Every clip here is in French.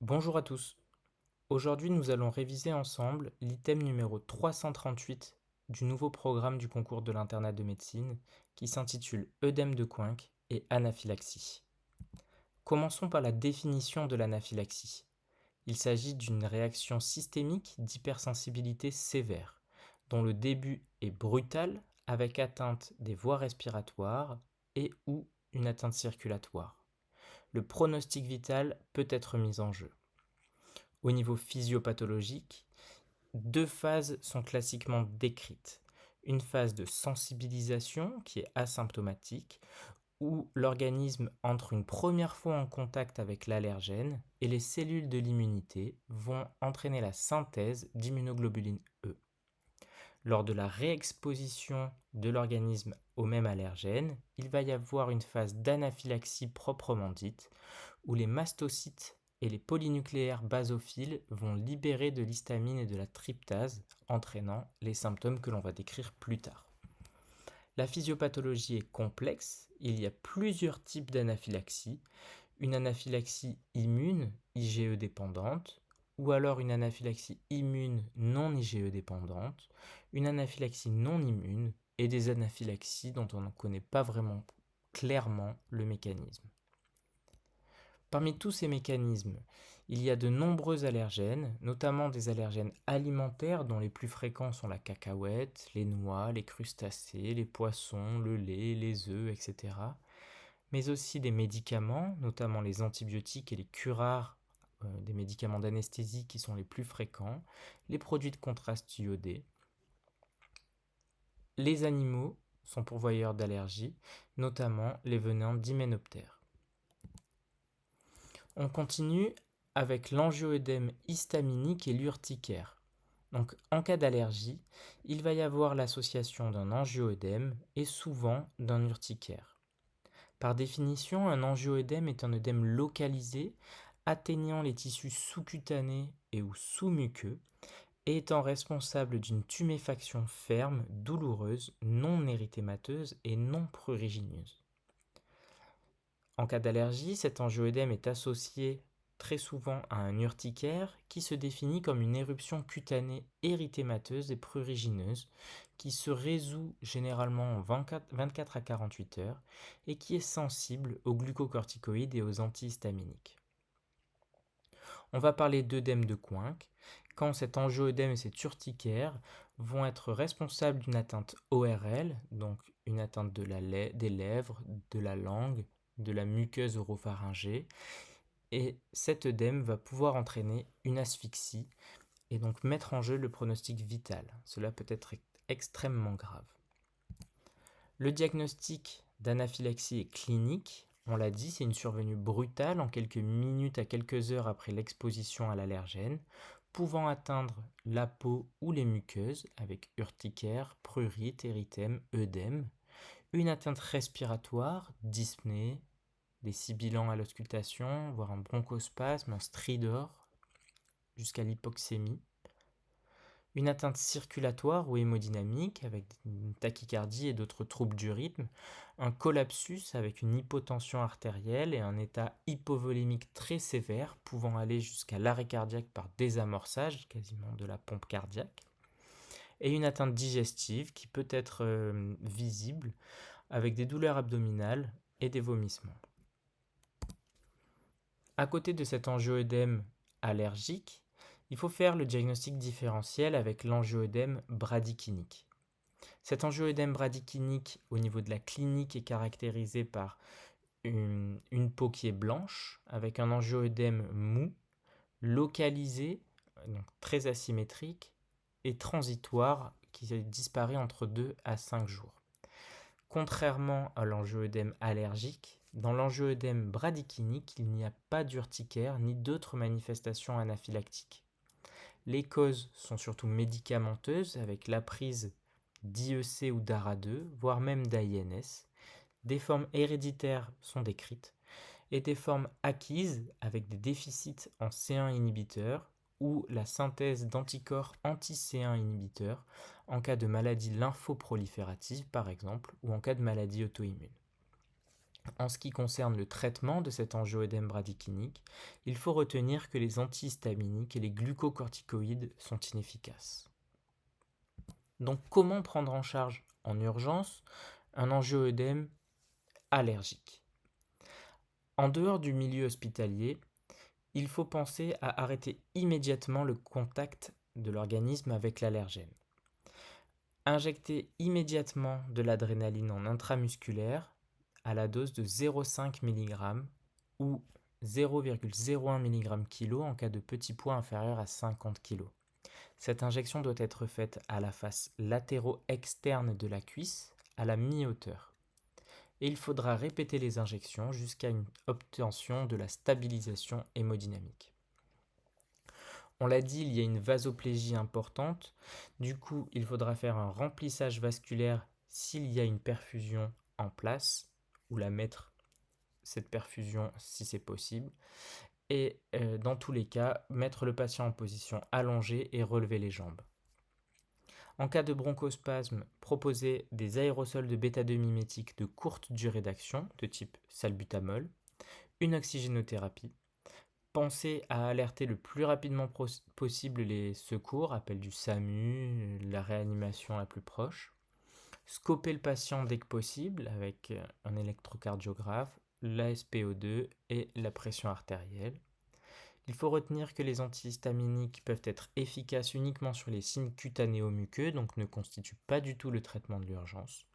Bonjour à tous. Aujourd'hui, nous allons réviser ensemble l'item numéro 338 du nouveau programme du concours de l'internat de médecine qui s'intitule œdème de Coinck et anaphylaxie. Commençons par la définition de l'anaphylaxie. Il s'agit d'une réaction systémique d'hypersensibilité sévère, dont le début est brutal avec atteinte des voies respiratoires et ou une atteinte circulatoire. Le pronostic vital peut être mis en jeu. Au niveau physiopathologique, deux phases sont classiquement décrites. Une phase de sensibilisation qui est asymptomatique, où l'organisme entre une première fois en contact avec l'allergène et les cellules de l'immunité vont entraîner la synthèse d'immunoglobuline E. Lors de la réexposition de l'organisme au même allergène, il va y avoir une phase d'anaphylaxie proprement dite, où les mastocytes et les polynucléaires basophiles vont libérer de l'histamine et de la tryptase, entraînant les symptômes que l'on va décrire plus tard. La physiopathologie est complexe, il y a plusieurs types d'anaphylaxie, une anaphylaxie immune, IgE dépendante, ou alors une anaphylaxie immune non IgE dépendante, une anaphylaxie non immune, et des anaphylaxies dont on ne connaît pas vraiment clairement le mécanisme. Parmi tous ces mécanismes, il y a de nombreux allergènes, notamment des allergènes alimentaires dont les plus fréquents sont la cacahuète, les noix, les crustacés, les poissons, le lait, les œufs, etc. Mais aussi des médicaments, notamment les antibiotiques et les curares, des médicaments d'anesthésie qui sont les plus fréquents, les produits de contraste iodés. Les animaux sont pourvoyeurs d'allergies, notamment les venins d'hyménoptères. On continue avec l'angioëdème histaminique et l'urticaire. Donc, en cas d'allergie, il va y avoir l'association d'un angioëdème et souvent d'un urticaire. Par définition, un angioëdème est un œdème localisé atteignant les tissus sous-cutanés et ou sous-muqueux et étant responsable d'une tuméfaction ferme, douloureuse, non érythémateuse et non prurigineuse. En cas d'allergie, cet angioëdème est associé très souvent à un urticaire qui se définit comme une éruption cutanée érythémateuse et prurigineuse qui se résout généralement en 24 à 48 heures et qui est sensible aux glucocorticoïdes et aux antihistaminiques. On va parler d'œdème de Coinck quand cet angioëdème et cet urticaire vont être responsables d'une atteinte ORL, donc une atteinte des lèvres, de la langue, de la muqueuse oropharyngée, et cet œdème va pouvoir entraîner une asphyxie et donc mettre en jeu le pronostic vital. Cela peut être extrêmement grave. Le diagnostic d'anaphylaxie est clinique. On l'a dit, c'est une survenue brutale en quelques minutes à quelques heures après l'exposition à l'allergène, pouvant atteindre la peau ou les muqueuses avec urticaire, prurite, érythème, œdème, une atteinte respiratoire, dyspnée, des sibilants à l'auscultation, voire un bronchospasme, un stridor, jusqu'à l'hypoxémie, une atteinte circulatoire ou hémodynamique avec une tachycardie et d'autres troubles du rythme, un collapsus avec une hypotension artérielle et un état hypovolémique très sévère pouvant aller jusqu'à l'arrêt cardiaque par désamorçage quasiment de la pompe cardiaque, et une atteinte digestive qui peut être visible avec des douleurs abdominales et des vomissements. À côté de cet angioëdème allergique, il faut faire le diagnostic différentiel avec l'angioëdème bradykinique. Cet angioëdème bradykinique, au niveau de la clinique, est caractérisé par une peau qui est blanche, avec un angioëdème mou, localisé, donc très asymétrique, et transitoire, qui disparaît entre 2 à 5 jours. Contrairement à l'angioëdème allergique, dans l'angioëdème bradykinique, il n'y a pas d'urticaire ni d'autres manifestations anaphylactiques. Les causes sont surtout médicamenteuses avec la prise d'IEC ou d'ARA2, voire même d'AINS. Des formes héréditaires sont décrites et des formes acquises avec des déficits en C1 inhibiteur ou la synthèse d'anticorps anti-C1 inhibiteurs en cas de maladie lymphoproliférative par exemple ou en cas de maladie auto-immune. En ce qui concerne le traitement de cet angioëdème bradykinique, il faut retenir que les antihistaminiques et les glucocorticoïdes sont inefficaces. Donc comment prendre en charge en urgence un angioëdème allergique? En dehors du milieu hospitalier, il faut penser à arrêter immédiatement le contact de l'organisme avec l'allergène. Injecter immédiatement de l'adrénaline en intramusculaire à la dose de 0,5 mg ou 0,01 mg/kg en cas de petit poids inférieur à 50 kg. Cette injection doit être faite à la face latéro-externe de la cuisse, à la mi-hauteur. Et il faudra répéter les injections jusqu'à une obtention de la stabilisation hémodynamique. On l'a dit, il y a une vasoplégie importante. Du coup, il faudra faire un remplissage vasculaire s'il y a une perfusion en place, ou la mettre, cette perfusion, si c'est possible. Et dans tous les cas, mettre le patient en position allongée et relever les jambes. En cas de bronchospasme, proposer des aérosols de bêta-2 mimétiques de courte durée d'action, de type salbutamol, une oxygénothérapie. Pensez à alerter le plus rapidement possible les secours, appel du SAMU, la réanimation la plus proche. Scoper le patient dès que possible avec un électrocardiographe, l'ASPO2 et la pression artérielle. Il faut retenir que les antihistaminiques peuvent être efficaces uniquement sur les signes cutanéo-muqueux, donc ne constituent pas du tout le traitement de l'urgence.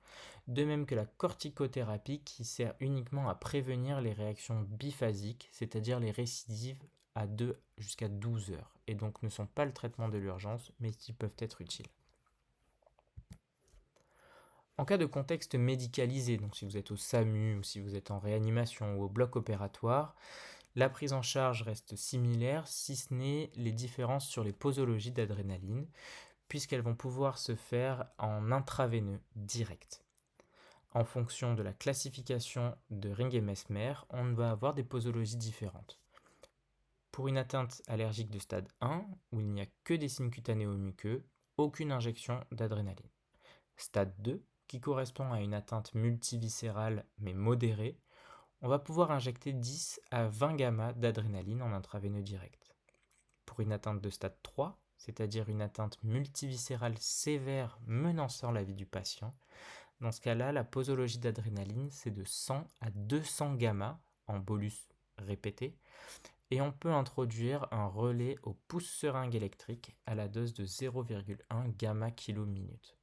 De même que la corticothérapie qui sert uniquement à prévenir les réactions biphasiques, c'est-à-dire les récidives à 2 jusqu'à 12 heures, et donc ne sont pas le traitement de l'urgence, mais qui peuvent être utiles. En cas de contexte médicalisé, donc si vous êtes au SAMU ou si vous êtes en réanimation ou au bloc opératoire, la prise en charge reste similaire, si ce n'est les différences sur les posologies d'adrénaline, puisqu'elles vont pouvoir se faire en intraveineux direct. En fonction de la classification de Ring et Mesmer, on va avoir des posologies différentes. Pour une atteinte allergique de stade 1, où il n'y a que des signes cutanéo-muqueux, aucune injection d'adrénaline. Stade 2, qui correspond à une atteinte multiviscérale mais modérée, on va pouvoir injecter 10 à 20 gamma d'adrénaline en intraveineux direct. Pour une atteinte de stade 3, c'est-à-dire une atteinte multiviscérale sévère menaçant la vie du patient, dans ce cas-là, la posologie d'adrénaline, c'est de 100 à 200 gamma en bolus répété, et on peut introduire un relais au pouce-seringue électrique à la dose de 0,1 gamma kilo minute.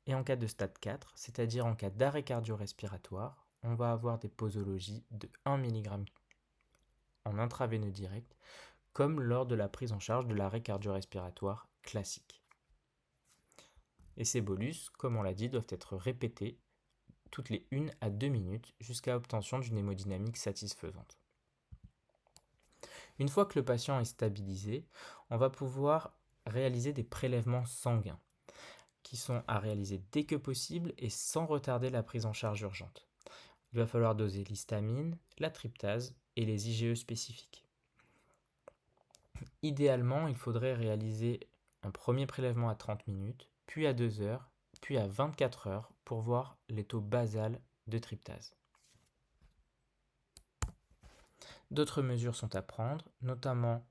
Et en cas de stade 4, c'est-à-dire en cas d'arrêt cardio-respiratoire, on va avoir des posologies de 1 mg en intraveineux direct, comme lors de la prise en charge de l'arrêt cardio-respiratoire classique. Et ces bolus, comme on l'a dit, doivent être répétés toutes les 1 à 2 minutes jusqu'à obtention d'une hémodynamique satisfaisante. Une fois que le patient est stabilisé, on va pouvoir réaliser des prélèvements sanguins qui sont à réaliser dès que possible et sans retarder la prise en charge urgente. Il va falloir doser l'histamine, la tryptase et les IgE spécifiques. Idéalement, il faudrait réaliser un premier prélèvement à 30 minutes, puis à 2 heures, puis à 24 heures pour voir les taux basals de tryptase. D'autres mesures sont à prendre, notamment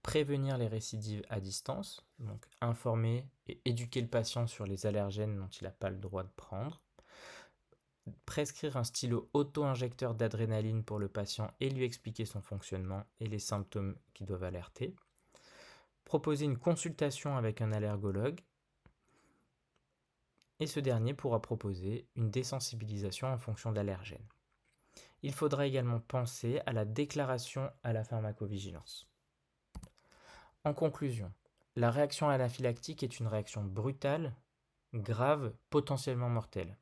prévenir les récidives à distance, donc informer et éduquer le patient sur les allergènes dont il n'a pas le droit de prendre, prescrire un stylo auto-injecteur d'adrénaline pour le patient et lui expliquer son fonctionnement et les symptômes qui doivent alerter, proposer une consultation avec un allergologue, et ce dernier pourra proposer une désensibilisation en fonction de l'allergène. Il faudra également penser à la déclaration à la pharmacovigilance. En conclusion, la réaction anaphylactique est une réaction brutale, grave, potentiellement mortelle.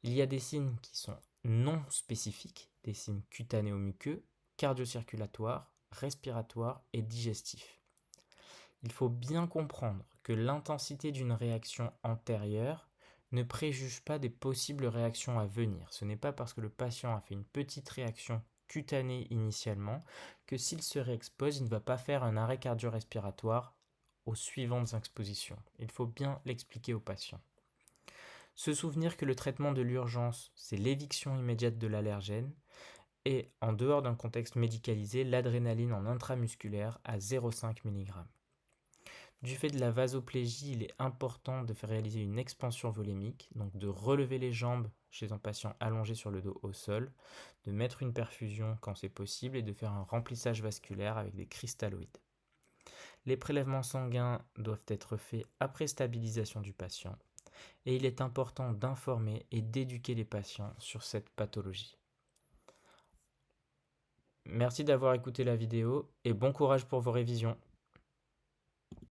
Il y a des signes qui sont non spécifiques, des signes cutanéo-muqueux, cardio-circulatoires, respiratoires et digestifs. Il faut bien comprendre que l'intensité d'une réaction antérieure ne préjuge pas des possibles réactions à venir. Ce n'est pas parce que le patient a fait une petite réaction cutanée initialement que s'il se réexpose, il ne va pas faire un arrêt cardio-respiratoire aux suivantes expositions. Il faut bien l'expliquer au patient. Se souvenir que le traitement de l'urgence, c'est l'éviction immédiate de l'allergène, et en dehors d'un contexte médicalisé, l'adrénaline en intramusculaire à 0,5 mg. Du fait de la vasoplégie, il est important de faire réaliser une expansion volémique, donc de relever les jambes chez un patient allongé sur le dos au sol, de mettre une perfusion quand c'est possible et de faire un remplissage vasculaire avec des cristalloïdes. Les prélèvements sanguins doivent être faits après stabilisation du patient et il est important d'informer et d'éduquer les patients sur cette pathologie. Merci d'avoir écouté la vidéo et bon courage pour vos révisions.